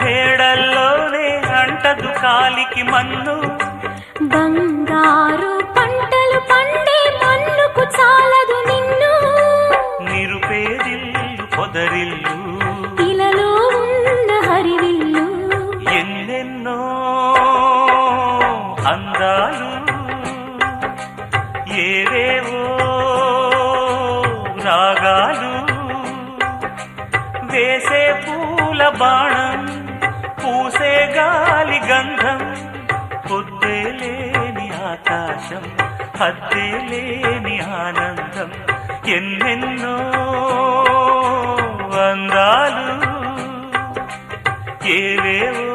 మేడల్లోనే అంటదు కాలికి మన్ను, బంగారు పంటలు పండే మన్నుకు చాలదు నిన్ను. నిరుపేదిల్లు పొదరిల్లు, ఇలలో ఉన్న హరివిల్లు, ఎన్నెన్నో అందాలు, ఏవేవో రాగాలు, వేసే పూల బాణం, పూసే గాలి గంధం, పొద్దే లేని ఆకాశం, హద్దే లేని ఆనందం, ఎన్నెన్నో అందాలు, ఏవేవో